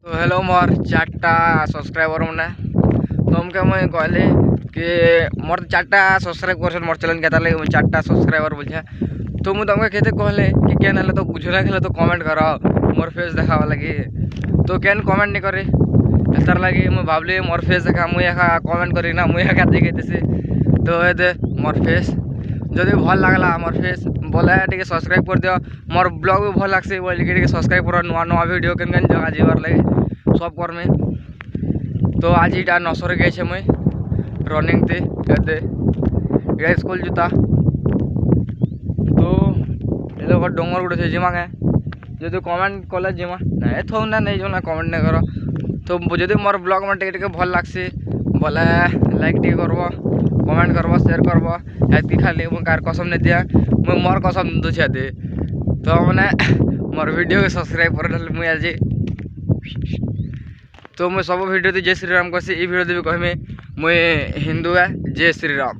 तो हेलो मोर चार्टा सब्सक्राइबर मैंने तुमके मुझे कहली कि मोर तो चार्टा सब्सक्राइब कर मोर चैनल के लगे चार्टा सब्सक्राइबर बोलछे तो मुझे तुमके कहते कहले कि क्या ना तो बुझला खेले तो कमेंट करो मोर फेस देखावा लगी तो क्या कमेंट नहीं करे तार लगे मुझे भावली मोर फेस देखा मुझे कमेंट करी ना मुझे देखे तो ये मोर फेस जदि भल लगला मोर फेस बोले टे सब्सक्राइब कर दियो मोर ब्लॉग भी भल लगसे बोलिए सब्सक्राइब कर नुआ नुआ वीडियो केन केन जगह जीवार लगे सब कर में तो आज इटा नसर गए मुई रनिंग थे कहते स्कूल जूता तो ये लोग डोंगर गुड़े जिमा के जो कमेंट कले जिमा नहीं थो ना नहीं जो ना कमेंट नहीं करो तो जो मोर ब्लॉग में टे भल लगसी बोले लाइक टे करब कमेंट करब शेयर करब एति खाली मुझे कार कसम नहीं दिया मुझे मोर कसम दूसरा दे तो मैंने मोर वीडियो के सब्सक्राइब कर मुझे आज तो मुझे सब वीडियो जय श्री राम कहसी वीडियो भी कहमी मुझे हिंदू है जय श्री राम।